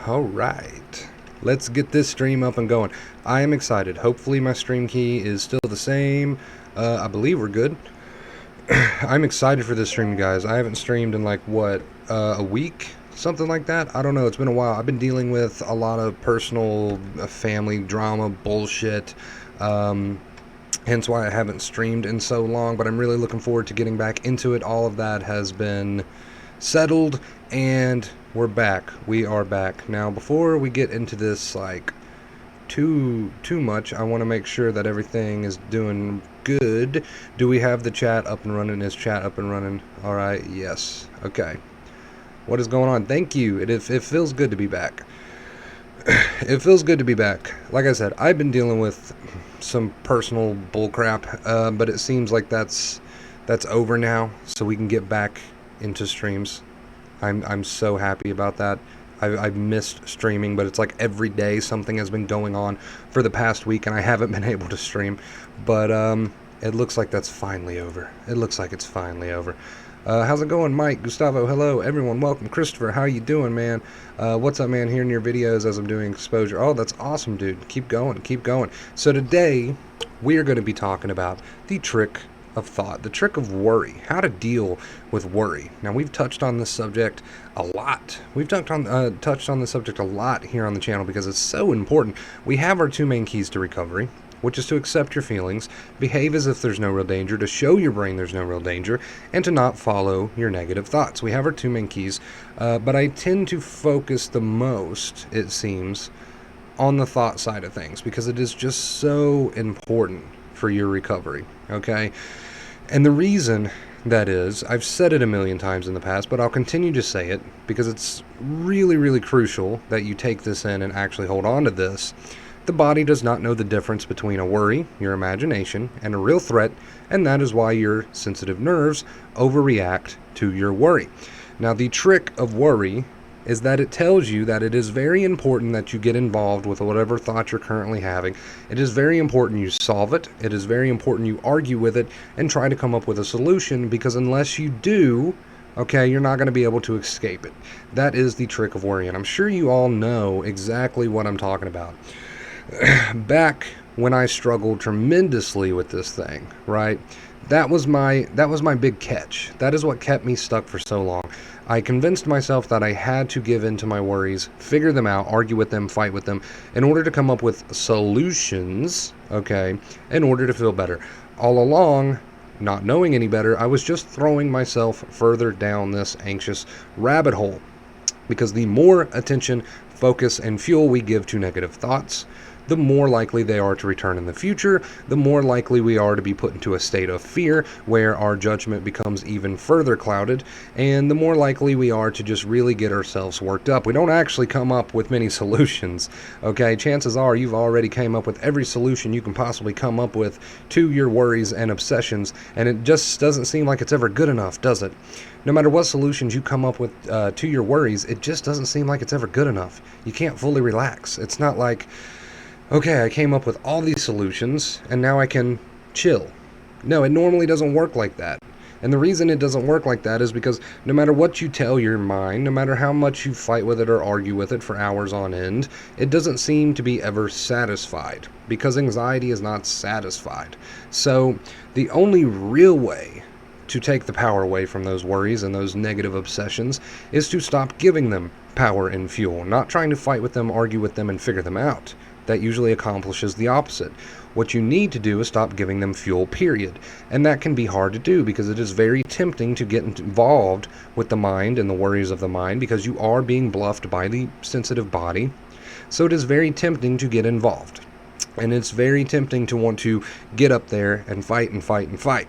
All right, let's get this stream up and going. I am excited. Hopefully my stream key is still the same. I believe we're good. I'm excited for this stream, guys. I haven't streamed in like, what, a week? Something like that? I don't know. It's been a while. I've been dealing with a lot of personal family drama bullshit. Hence why I haven't streamed in so long, but I'm really looking forward to getting back into it. All of that has been settled, and we're back. We are back. Now, before we get into this, like, too much, I want to make sure that everything is doing good. Do we have the chat up and running? Is chat up and running? All right, yes. Okay. What is going on? Thank you. It feels good to be back. It feels good to be back. Like I said, I've been dealing with some personal bullcrap, but it seems like that's over now, so we can get back into streams. I'm so happy about that. I've missed streaming, but it's like every day something has been going on for the past week, and I haven't been able to stream. But it looks like that's finally over. It looks like it's finally over. How's it going, Mike, Gustavo? Hello, everyone. Welcome, Christopher. How you doing, man? What's up, man? Hearing your videos as I'm doing exposure. Oh, that's awesome, dude. Keep going. Keep going. So today we are going to be talking about the trick of thought, the trick of worry, how to deal with worry. Now, we've touched on this subject a lot. We've touched on this subject a lot here on the channel because it's so important. We have our two main keys to recovery, which is to accept your feelings, behave as if there's no real danger, to show your brain there's no real danger, and to not follow your negative thoughts. We have our two main keys, but I tend to focus the most, it seems, on the thought side of things because it is just so important for your recovery, okay? And the reason that is, I've said it a million times in the past, but I'll continue to say it because it's really, really crucial that you take this in and actually hold on to this. The body does not know the difference between a worry, your imagination, and a real threat, and that is why your sensitive nerves overreact to your worry. Now, the trick of worry is that it tells you that it is very important that you get involved with whatever thought you're currently having. It is very important you solve it. It is very important you argue with it and try to come up with a solution, because unless you do, okay, you're not going to be able to escape it. That is the trick of worry, and I'm sure you all know exactly what I'm talking about. Back when I struggled tremendously with this thing, right? That was my big catch. That is what kept me stuck for so long. I convinced myself that I had to give in to my worries, figure them out, argue with them, fight with them, in order to come up with solutions, okay, in order to feel better. All along, not knowing any better, I was just throwing myself further down this anxious rabbit hole. Because the more attention, focus, and fuel we give to negative thoughts, the more likely they are to return in the future, the more likely we are to be put into a state of fear where our judgment becomes even further clouded, and the more likely we are to just really get ourselves worked up. We don't actually come up with many solutions, okay? Chances are you've already came up with every solution you can possibly come up with to your worries and obsessions, and it just doesn't seem like it's ever good enough, does it? No matter what solutions you come up with to your worries, it just doesn't seem like it's ever good enough. You can't fully relax. It's not like, okay, I came up with all these solutions, and now I can chill. No, it normally doesn't work like that. And the reason it doesn't work like that is because no matter what you tell your mind, no matter how much you fight with it or argue with it for hours on end, it doesn't seem to be ever satisfied, because anxiety is not satisfied. So the only real way to take the power away from those worries and those negative obsessions is to stop giving them power and fuel, not trying to fight with them, argue with them, and figure them out. That usually accomplishes the opposite. What you need to do is stop giving them fuel, period. And that can be hard to do because it is very tempting to get involved with the mind and the worries of the mind, because you are being bluffed by the sensitive body. So it is very tempting to get involved. And it's very tempting to want to get up there and fight and fight and fight.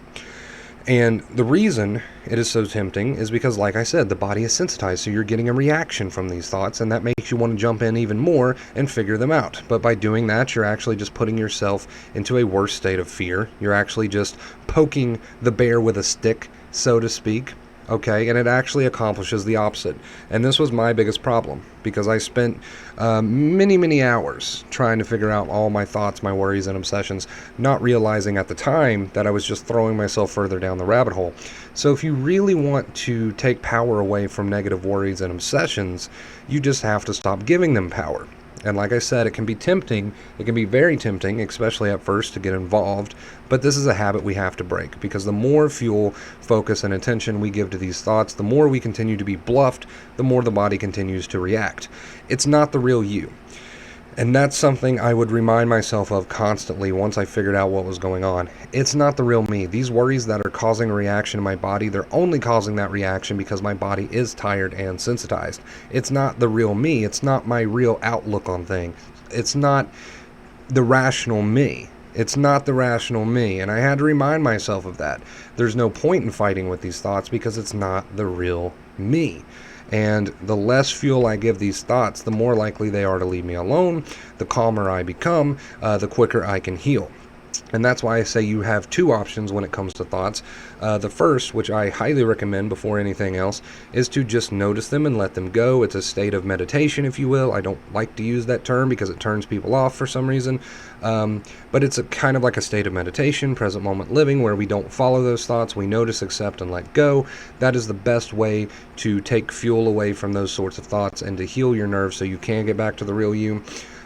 And the reason it is so tempting is because, like I said, the body is sensitized, so you're getting a reaction from these thoughts, and that makes you want to jump in even more and figure them out. But by doing that, you're actually just putting yourself into a worse state of fear. You're actually just poking the bear with a stick, so to speak. okay, and it actually accomplishes the opposite. And this was my biggest problem, because I spent many hours trying to figure out all my thoughts, my worries, and obsessions, not realizing at the time that I was just throwing myself further down the rabbit hole. So if you really want to take power away from negative worries and obsessions, you just have to stop giving them power. And like I said, it can be tempting. It can be very tempting, especially at first, to get involved. But this is a habit we have to break, because the more fuel, focus, and attention we give to these thoughts, the more we continue to be bluffed, the more the body continues to react. It's not the real you. And that's something I would remind myself of constantly once I figured out what was going on. It's not the real me. These worries that are causing a reaction in my body, they're only causing that reaction because my body is tired and sensitized. It's not the real me. It's not my real outlook on things. It's not the rational me. It's not the rational me. And I had to remind myself of that. There's no point in fighting with these thoughts because it's not the real me. And the less fuel I give these thoughts, the more likely they are to leave me alone. The calmer I become, the quicker I can heal. And that's why I say you have two options when it comes to thoughts. The first, which I highly recommend before anything else, is to just notice them and let them go. It's a state of meditation, if you will. I don't like to use that term because it turns people off for some reason. But it's a kind of like a state of meditation, present moment living, where we don't follow those thoughts. We notice, accept, and let go. That is the best way to take fuel away from those sorts of thoughts and to heal your nerves so you can get back to the real you.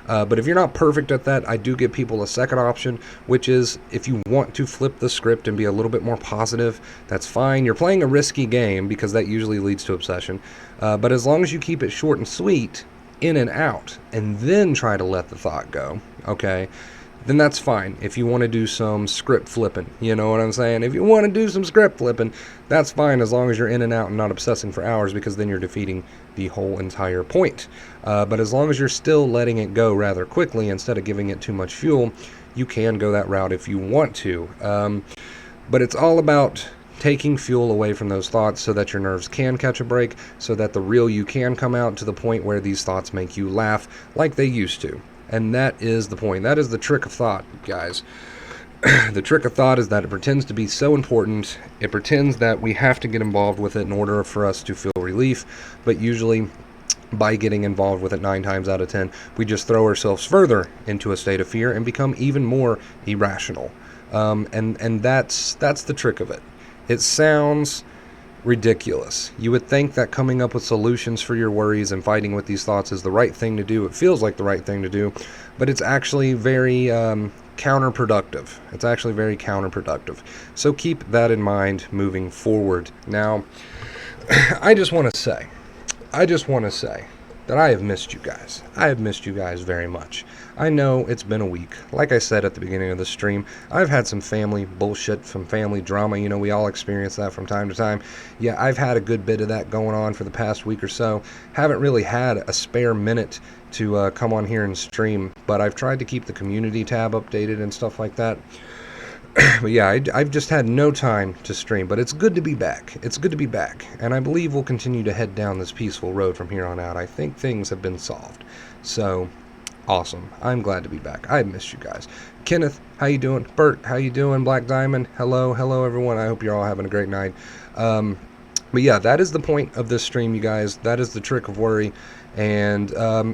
But if you're not perfect at that, I do give people a second option, which is if you want to flip the script and be a little bit more positive, that's fine. You're playing a risky game because that usually leads to obsession. But as long as you keep it short and sweet, in and out, and then try to let the thought go, okay, then that's fine. If you want to do some script flipping, you know what I'm saying? If you want to do some script flipping, that's fine as long as you're in and out and not obsessing for hours, because then you're defeating the whole entire point. But as long as you're still letting it go rather quickly instead of giving it too much fuel, you can go that route if you want to. But it's all about taking fuel away from those thoughts so that your nerves can catch a break, so that the real you can come out to the point where these thoughts make you laugh like they used to. And that is the point. That is the trick of thought, guys. The trick of thought is that it pretends to be so important. It pretends that we have to get involved with it in order for us to feel relief. But usually, by getting involved with it 9 times out of 10, we just throw ourselves further into a state of fear and become even more irrational. And that's the trick of it. It sounds ridiculous. You would think that coming up with solutions for your worries and fighting with these thoughts is the right thing to do. It feels like the right thing to do, but it's actually very counterproductive. It's actually very counterproductive. So keep that in mind moving forward. Now, I just want to say that I have missed you guys. I have missed you guys very much. I know it's been a week. Like I said at the beginning of the stream, I've had some family bullshit, some family drama. You know, we all experience that from time to time. Yeah, I've had a good bit of that going on for the past week or so. Haven't really had a spare minute to come on here and stream, but I've tried to keep the community tab updated and stuff like that. But yeah, I've just had no time to stream, but it's good to be back. It's good to be back, and I believe we'll continue to head down this peaceful road from here on out. I think things have been solved. So, awesome. I'm glad to be back. I missed you guys. Kenneth, how you doing? Bert, how you doing? Black Diamond, hello everyone. I hope you're all having a great night. But yeah, that is the point of this stream, you guys. That is the trick of worry. And,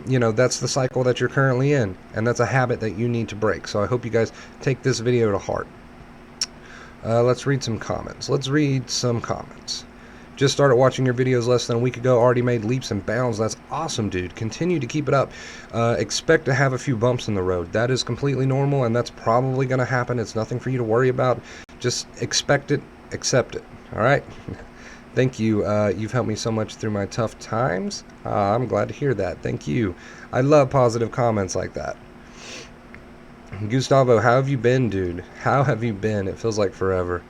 you know, that's the cycle that you're currently in. And that's a habit that you need to break. So I hope you guys take this video to heart. Let's read some comments. Just started watching your videos less than a week ago. Already made leaps and bounds. That's awesome, dude. Continue to keep it up. Expect to have a few bumps in the road. That is completely normal, and that's probably going to happen. It's nothing for you to worry about. Just expect it, accept it. All right? Thank you. You've helped me so much through my tough times. I'm glad to hear that. Thank you. I love positive comments like that. Gustavo, how have you been, dude? How have you been? It feels like forever.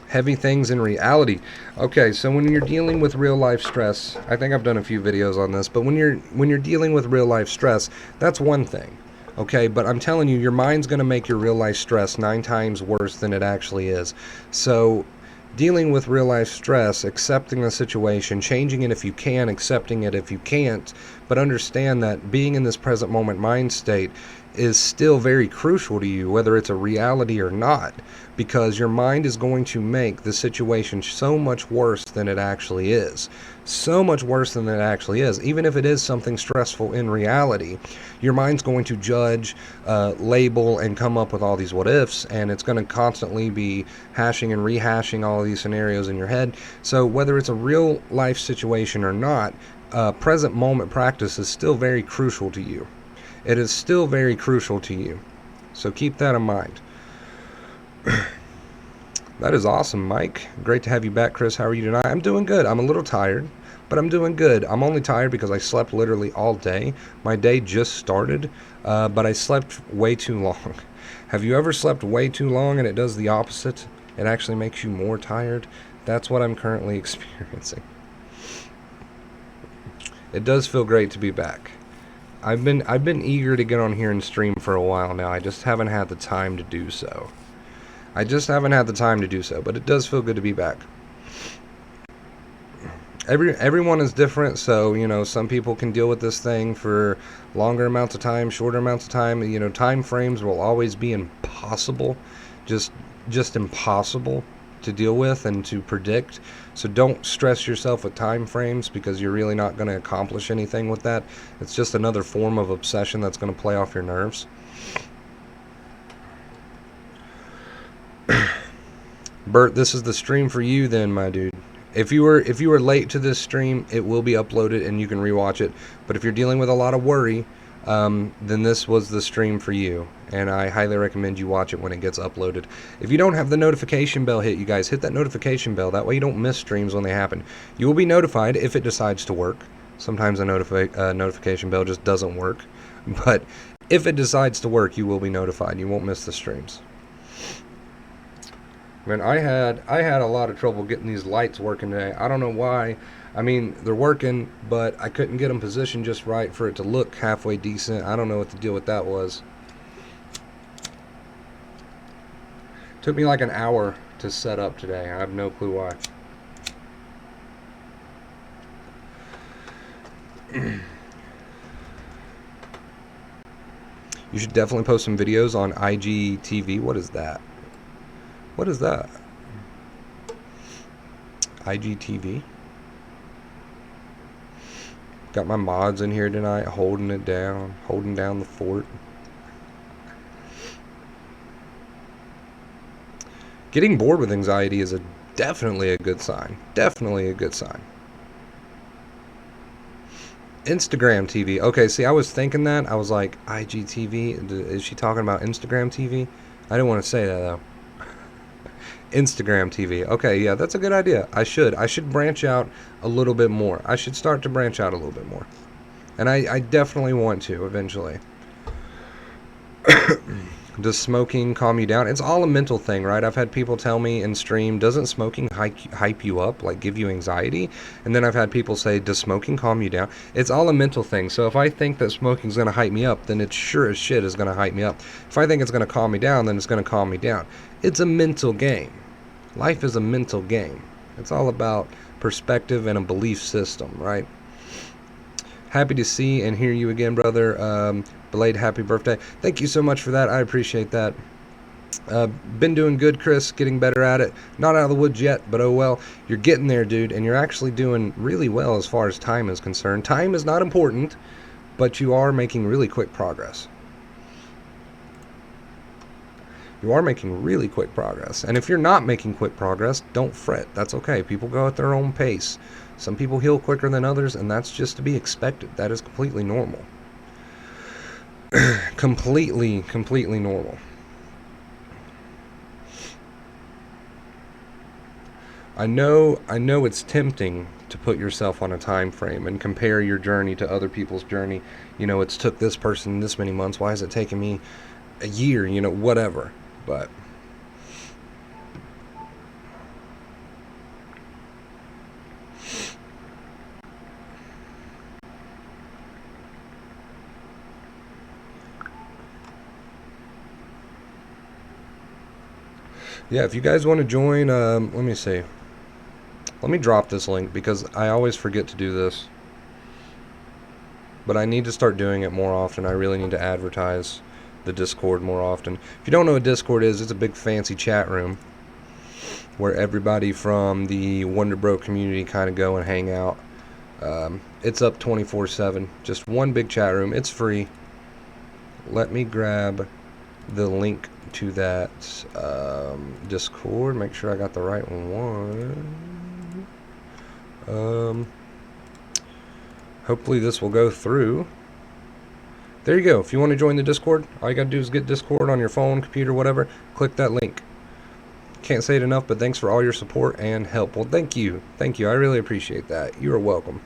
Heavy things in reality. Okay, so when you're dealing with real life stress, I think I've done a few videos on this, but when you're dealing with real life stress, that's one thing. Okay, but I'm telling you, your mind's going to make your real life stress 9 times worse than it actually is. So dealing with real life stress, accepting the situation, changing it if you can, accepting it if you can't, but understand that being in this present moment mind state, is still very crucial to you, whether it's a reality or not, because your mind is going to make the situation so much worse than it actually is. So much worse than it actually is. Even if it is something stressful in reality, your mind's going to judge, label, and come up with all these what ifs, and it's going to constantly be hashing and rehashing all of these scenarios in your head. So whether it's a real life situation or not, present moment practice is still very crucial to you. It is still very crucial to you. So keep that in mind. That is awesome, Mike. Great to have you back, Chris. How are you tonight? I'm doing good. I'm a little tired, but I'm doing good. I'm only tired because I slept literally all day. My day just started, but I slept way too long. Have you ever slept way too long and it does the opposite? It actually makes you more tired? That's what I'm currently experiencing. It does feel great to be back. I've been eager to get on here and stream for a while now. I just haven't had the time to do so. But it does feel good to be back. Everyone is different, so, you know, some people can deal with this thing for longer amounts of time, shorter amounts of time. You know, time frames will always be impossible, just impossible to deal with and to predict. So don't stress yourself with time frames, because you're really not going to accomplish anything with that. It's just another form of obsession that's going to play off your nerves. Bert, this is the stream for you then, my dude. If you were late to this stream, it will be uploaded and you can rewatch it. But if you're dealing with a lot of worry, then this was the stream for you, and I highly recommend you watch it when it gets uploaded. If you don't have the notification bell hit, you guys hit that notification bell. That way you don't miss streams when they happen. You will be notified if it decides to work. Sometimes a notification bell just doesn't work, but if it decides to work, you will be notified. You won't miss the streams. Man, I had a lot of trouble getting these lights working today. I don't know why. I mean, they're working, but I couldn't get them positioned just right for it to look halfway decent. I don't know what the deal with that was. Took me like an hour to set up today. I have no clue why. You should definitely post some videos on IGTV. What is that? What is that? IGTV? Got my mods in here tonight, holding down the fort. Getting bored with anxiety is definitely a good sign. Definitely a good sign. Instagram TV. Okay, see, I was thinking that. I was like, IGTV? Is she talking about Instagram TV? I didn't want to say that, though. Instagram TV. Okay, yeah, that's a good idea. I should branch out a little bit more. I should start to branch out a little bit more. And I definitely want to eventually. Does smoking calm you down? It's all a mental thing, right? I've had people tell me in stream, doesn't smoking hype you up, like give you anxiety? And then I've had people say, does smoking calm you down? It's all a mental thing. So if I think that smoking's going to hype me up, then it sure as shit is going to hype me up. If I think it's going to calm me down, then it's going to calm me down. It's a mental game. Life is a mental game. It's all about perspective and a belief system, right? Happy to see and hear you again, brother. Belated happy birthday. Thank you so much for that. I appreciate that. Been doing good, Chris. Getting better at it. Not out of the woods yet, but oh well. You're getting there, dude, and you're actually doing really well as far as time is concerned. Time is not important, but you are making really quick progress. You are making really quick progress. And if you're not making quick progress, don't fret. That's okay. People go at their own pace. Some people heal quicker than others, and that's just to be expected. That is completely normal. completely normal. I know it's tempting to put yourself on a time frame and compare your journey to other people's journey. You know, it's took this person this many months. Why is it taking me a year? You know, whatever. But yeah, if you guys want to join, let me see. Let me drop this link because I always forget to do this. But I need to start doing it more often. I really need to advertise the Discord more often. If you don't know what Discord is, it's a big fancy chat room where everybody from the Wonder Bro community kind of go and hang out. It's up 24/7. Just one big chat room. It's free. Let me grab the link to that Discord. Make sure I got the right one. Hopefully this will go through. There you go. If you want to join the Discord, all you got to do is get Discord on your phone, computer, whatever. Click that link. Can't say it enough, but thanks for all your support and help. Well, thank you. Thank you. I really appreciate that. You are welcome.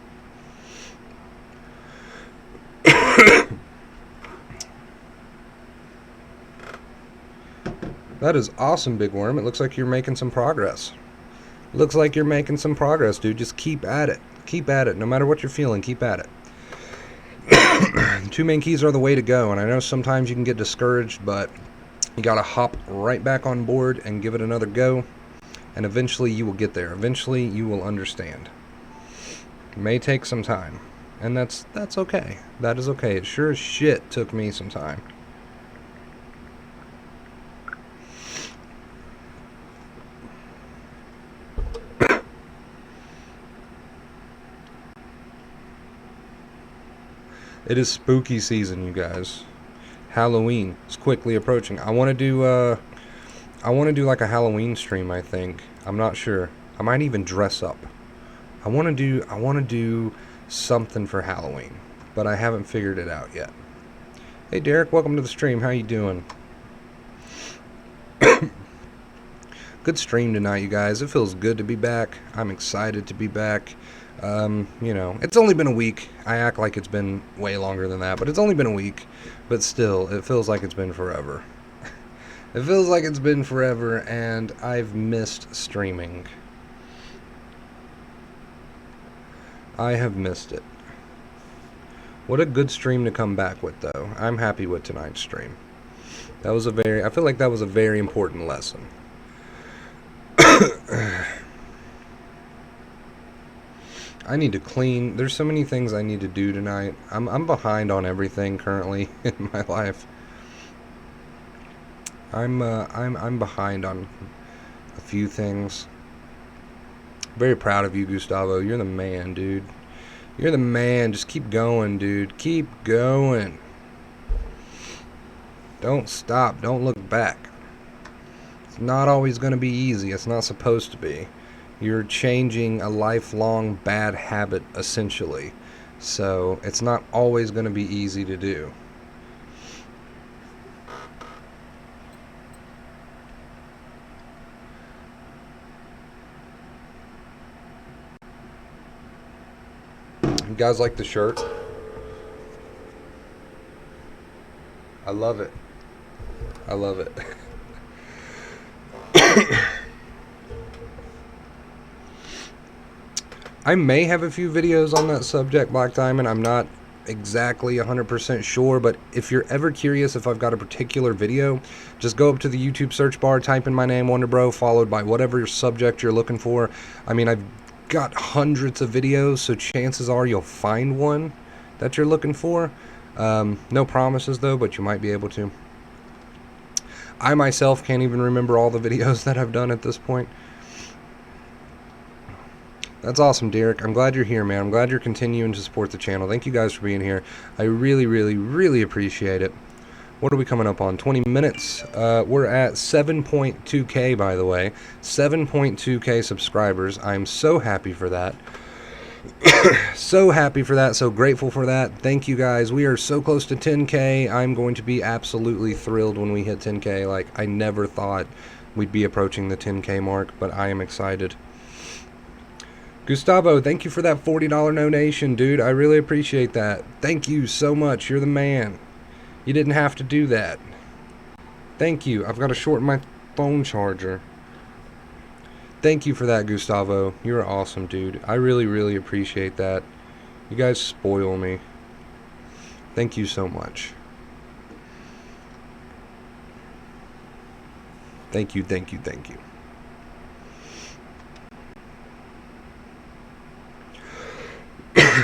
That is awesome, Big Worm. It looks like you're making some progress. Looks like you're making some progress, dude. Just keep at it. Keep at it. No matter what you're feeling, keep at it. 2 main keys are the way to go, and I know sometimes you can get discouraged, but you gotta hop right back on board and give it another go, and eventually you will get there. Eventually you will understand. It may take some time, and that's okay. That is okay. It sure as shit took me some time. It is spooky season, you guys. Halloween is quickly approaching. I want to do like a Halloween stream, I think. I'm not sure. I might even dress up. I want to do something for Halloween, but I haven't figured it out yet. Hey Derek, welcome to the stream. How you doing? Good stream tonight, you guys. It feels good to be back. I'm excited to be back. You know, it's only been a week. I act like it's been way longer than that, but it's only been a week. But still, it feels like it's been forever. It feels like it's been forever, and I've missed streaming. I have missed it. What a good stream to come back with, though. I'm happy with tonight's stream. That was I feel like that was a very important lesson. I need to clean. There's so many things I need to do tonight. I'm behind on everything currently in my life. I'm behind on a few things. Very proud of you, Gustavo. You're the man, dude. You're the man. Just keep going, dude. Keep going. Don't stop. Don't look back. It's not always going to be easy. It's not supposed to be. You're changing a lifelong bad habit, essentially. So, it's not always going to be easy to do. You guys like the shirt? I love it. I love it. I may have a few videos on that subject, Black Diamond. I'm not exactly 100% sure, but if you're ever curious if I've got a particular video, just go up to the YouTube search bar, type in my name, WonderBro, followed by whatever subject you're looking for. I mean, I've got hundreds of videos, so chances are you'll find one that you're looking for. No promises, though, but you might be able to. I myself can't even remember all the videos that I've done at this point. That's awesome, Derek. I'm glad you're here, man. I'm glad you're continuing to support the channel. Thank you guys for being here. I really, really, really appreciate it. What are we coming up on? 20 minutes. We're at 7.2K, by the way. 7.2K subscribers. I'm so happy for that. So happy for that. So grateful for that. Thank you, guys. We are so close to 10K. I'm going to be absolutely thrilled when we hit 10K. Like, I never thought we'd be approaching the 10K mark, but I am excited. Gustavo, thank you for that $40 donation, dude. I really appreciate that. Thank you so much. You're the man. You didn't have to do that. Thank you. I've got to shorten my phone charger. Thank you for that, Gustavo. You're awesome, dude. I really, really appreciate that. You guys spoil me. Thank you so much. Thank you, thank you, thank you.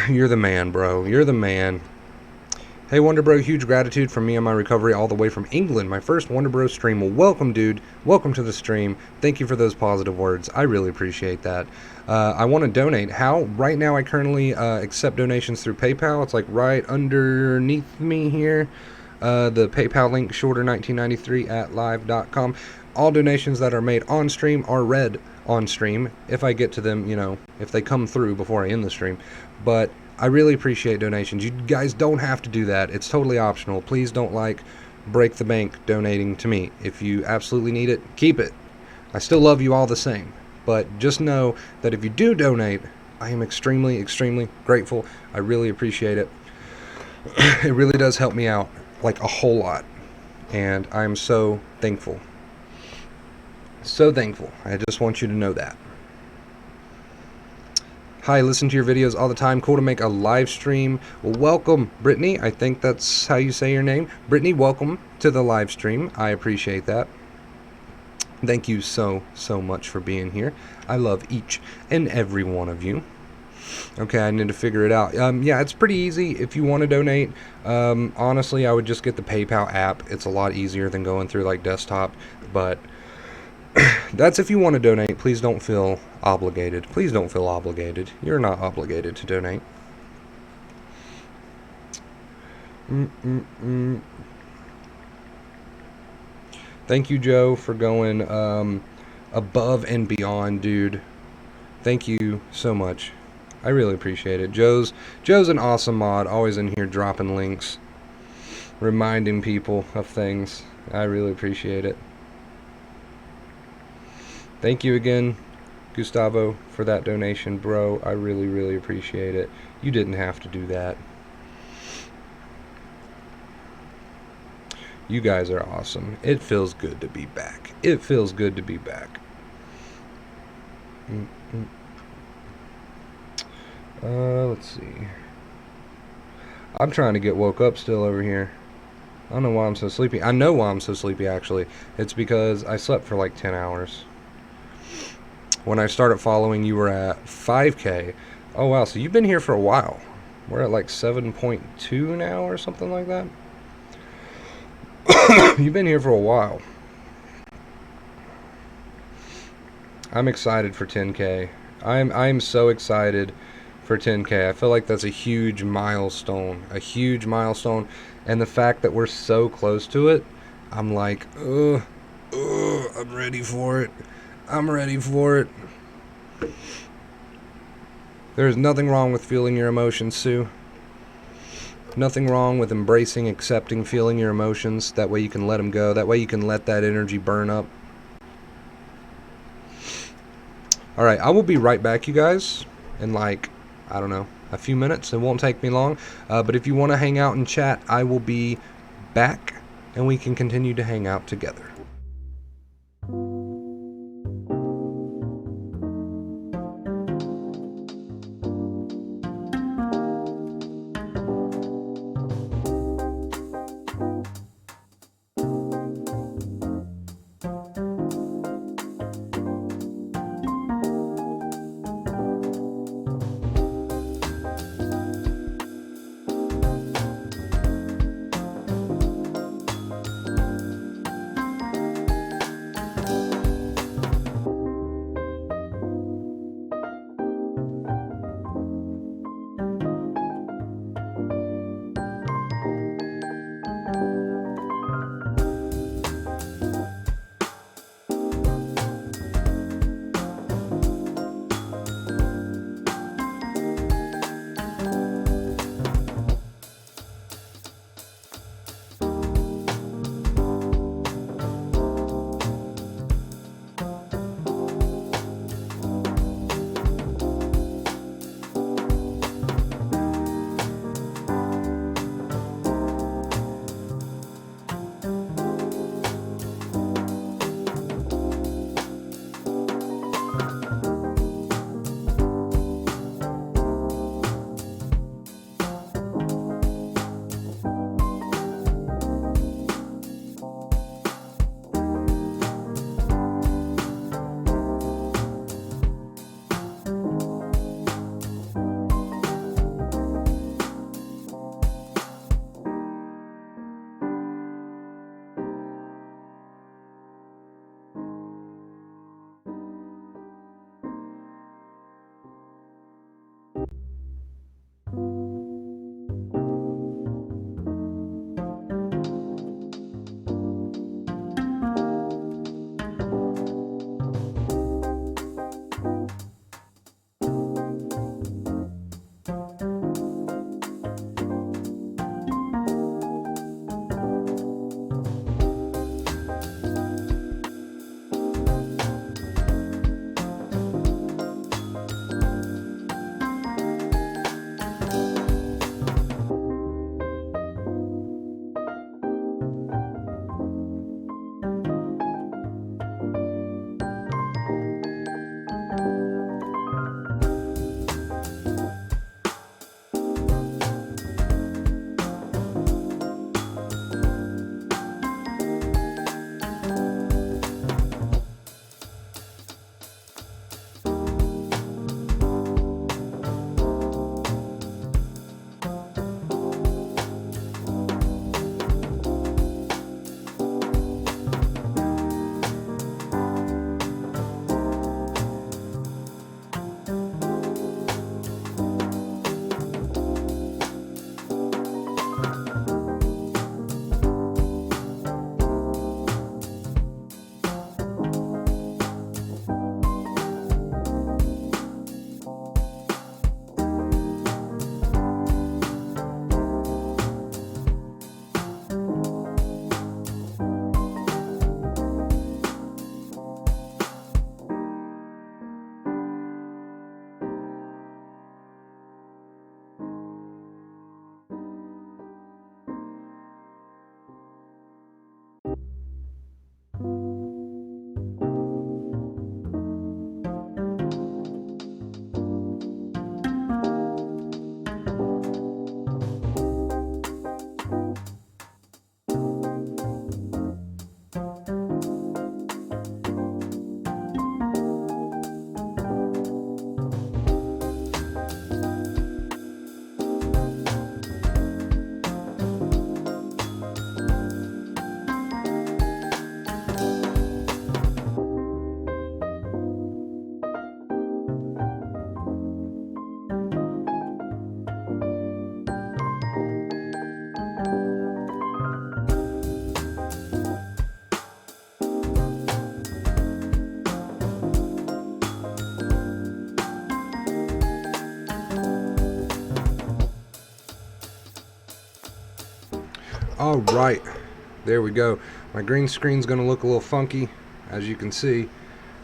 You're the man, bro. You're the man. Hey, Wonder Bro, huge gratitude from me on my recovery all the way from England. My first Wonder Bro stream. Well, welcome, dude. Welcome to the stream. Thank you for those positive words. I really appreciate that. I want to donate. How? Right now, I currently accept donations through PayPal. It's like right underneath me here. The PayPal link, shorter1993 at live.com. All donations that are made on stream are read on stream if I get to them, you know, if they come through before I end the stream. But I really appreciate donations. You guys don't have to do that. It's totally optional. Please don't break the bank donating to me. If you absolutely need it, keep it. I still love you all the same. But just know that if you do donate, I am extremely, extremely grateful. I really appreciate it. It really does help me out like a whole lot. And I'm so thankful. So thankful. I just want you to know that. Hi, listen to your videos all the time. Cool to make a live stream. Well, welcome, Brittany. I think that's how you say your name. Brittany, welcome to the live stream. I appreciate that. Thank you so, so much for being here. I love each and every one of you. Okay, I need to figure it out. Yeah, it's pretty easy if you want to donate. Honestly, I would just get the PayPal app. It's a lot easier than going through like desktop, but that's if you want to donate. Please don't feel obligated. Please don't feel obligated. You're not obligated to donate. Thank you, Joe, for going above and beyond, dude. Thank you so much. I really appreciate it. Joe's an awesome mod. Always in here dropping links, reminding people of things. I really appreciate it. Thank you again, Gustavo, for that donation, bro. I really, really appreciate it. You didn't have to do that. You guys are awesome. It feels good to be back. It feels good to be back. Let's see. I'm trying to get woke up still over here. I don't know why I'm so sleepy. I know why I'm so sleepy, actually. It's because I slept for like 10 hours. When I started following, you were at 5K. Oh, wow. So you've been here for a while. We're at like 7.2 now or something like that. You've been here for a while. I'm excited for 10K. I'm so excited for 10K. I feel like that's a huge milestone. A huge milestone. And the fact that we're so close to it, I'm like, I'm ready for it. I'm ready for it. There's nothing wrong with feeling your emotions, Sue. Nothing wrong with embracing, accepting, feeling your emotions. That way you can let them go. That way you can let that energy burn up. Alright, I will be right back, you guys, in like, I don't know, a few minutes. It won't take me long. But if you want to hang out and chat, I will be back, and we can continue to hang out together. Alright, there we go. My green screen's going to look a little funky, as you can see,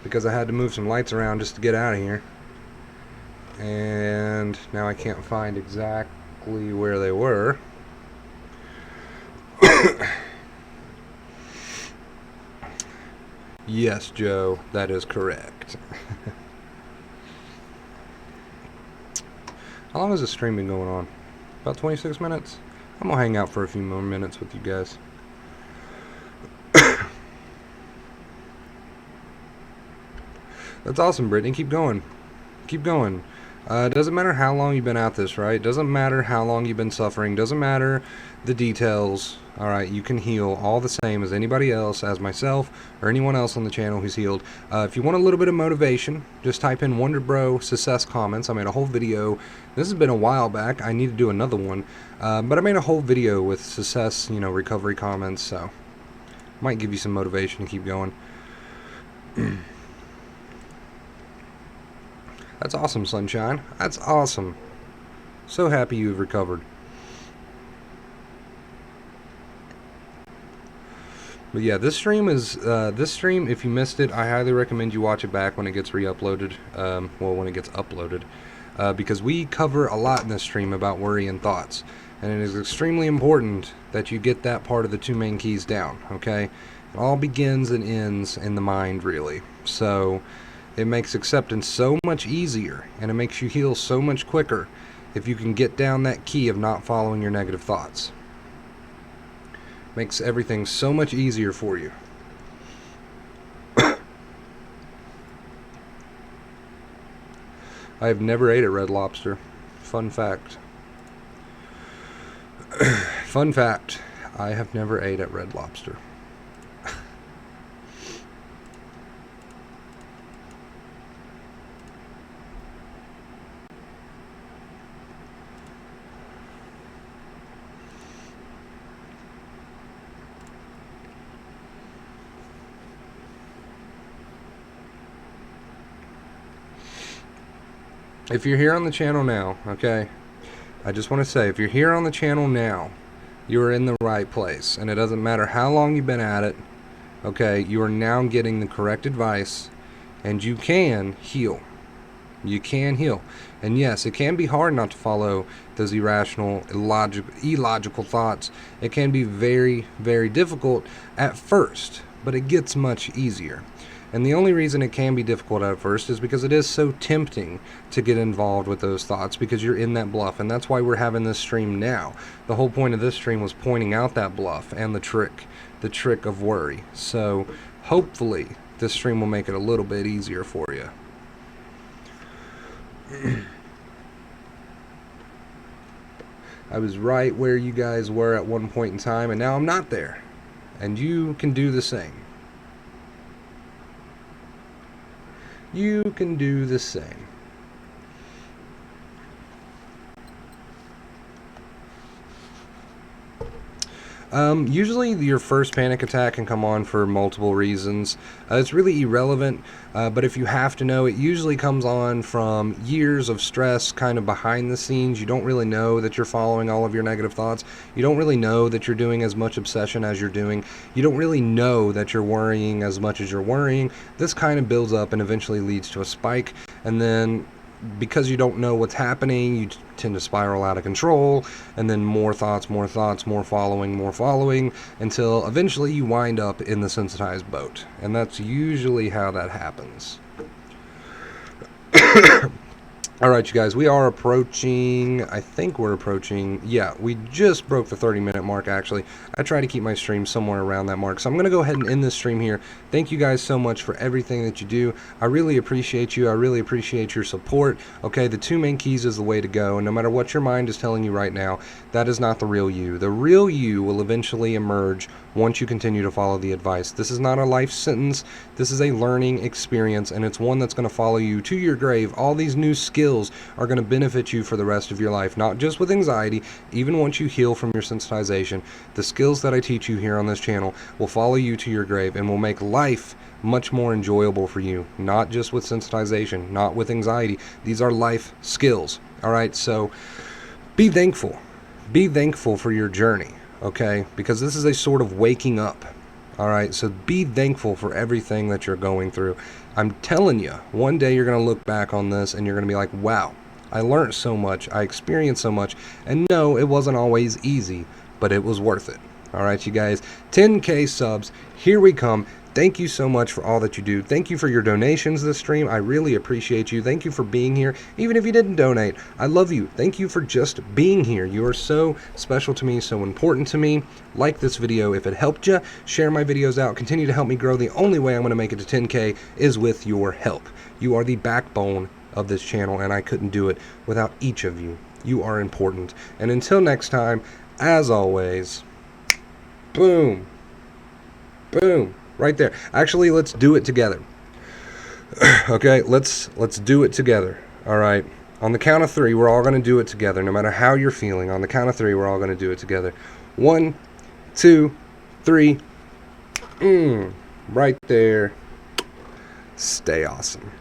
because I had to move some lights around just to get out of here. And now I can't find exactly where they were. Yes, Joe, that is correct. How long has this stream been going on? About 26 minutes? I'm gonna hang out for a few more minutes with you guys. That's awesome, Brittany. Keep going. Keep going. Doesn't matter how long you've been at this, right? Doesn't matter how long you've been suffering. Doesn't matter the details. Alright, you can heal all the same as anybody else, as myself, or anyone else on the channel who's healed. If you want a little bit of motivation, just type in WonderBro Success Comments. I made a whole video. This has been a while back. I need to do another one. But I made a whole video with success, recovery comments, so might give you some motivation to keep going. That's awesome, Sunshine. That's awesome. So happy you've recovered. But yeah, this stream, if you missed it, I highly recommend you watch it back when it gets re-uploaded. Well, when it gets uploaded. Because we cover a lot in this stream about worry and thoughts. And it is extremely important that you get that part of the two main keys down, okay? It all begins and ends in the mind, really. So it makes acceptance so much easier, and it makes you heal so much quicker if you can get down that key of not following your negative thoughts. Makes everything so much easier for you. I have never ate at Red Lobster. Fun fact. Fun fact. I have never ate at Red Lobster. If you're here on the channel now, okay, I just want to say, if you're here on the channel now, you are in the right place. And it doesn't matter how long you've been at it, okay, you are now getting the correct advice, and you can heal. You can heal. And yes, it can be hard not to follow those irrational, illogical thoughts. It can be very, very difficult at first, but it gets much easier. And the only reason it can be difficult at first is because it is so tempting to get involved with those thoughts, because you're in that bluff. And that's why we're having this stream now. The whole point of this stream was pointing out that bluff and the trick of worry. So hopefully this stream will make it a little bit easier for you. I was right where you guys were at one point in time, and now I'm not there. And you can do the same. You can do the same. Usually your first panic attack can come on for multiple reasons. It's really irrelevant, but if you have to know, it usually comes on from years of stress kind of behind the scenes. You don't really know that you're following all of your negative thoughts. You don't really know that you're doing as much obsession as you're doing. You don't really know that you're worrying as much as you're worrying. This kind of builds up and eventually leads to a spike, and then because you don't know what's happening, you tend to spiral out of control, and then more thoughts, more following, until eventually you wind up in the sensitized boat. And that's usually how that happens. Alright, you guys, we are approaching, I think we're approaching, yeah, we just broke the 30-minute mark, actually. I try to keep my stream somewhere around that mark, so I'm going to go ahead and end this stream here. Thank you guys so much for everything that you do. I really appreciate you. I really appreciate your support. Okay, the two main keys is the way to go, and no matter what your mind is telling you right now, that is not the real you. The real you will eventually emerge once you continue to follow the advice. This is not a life sentence. This is a learning experience, and it's one that's going to follow you to your grave. All these new skills are going to benefit you for the rest of your life, not just with anxiety. Even once you heal from your sensitization, the skills that I teach you here on this channel will follow you to your grave and will make life much more enjoyable for you, not just with sensitization, not with anxiety. These are life skills. All right, so be thankful. Be thankful for your journey. okay? Because this is a sort of waking up. All right, so be thankful for everything that you're going through. I'm telling you, one day you're going to look back on this and you're going to be like, wow, I learned so much, I experienced so much, and no, it wasn't always easy, but it was worth it. All right, you guys, 10K subs, here we come. Thank you so much for all that you do. Thank you for your donations this stream. I really appreciate you. Thank you for being here. Even if you didn't donate, I love you. Thank you for just being here. You are so special to me, so important to me. Like this video if it helped you. Share my videos out. Continue to help me grow. The only way I'm going to make it to 10K is with your help. You are the backbone of this channel, and I couldn't do it without each of you. You are important. And until next time, as always, boom, boom. Right there. Actually, let's do it together. Okay, let's do it together. All right. On the count of 3, we're all going to do it together. No matter how you're feeling, on the count of 3, we're all going to do it together. 1, 2, 3. Right there. Stay awesome.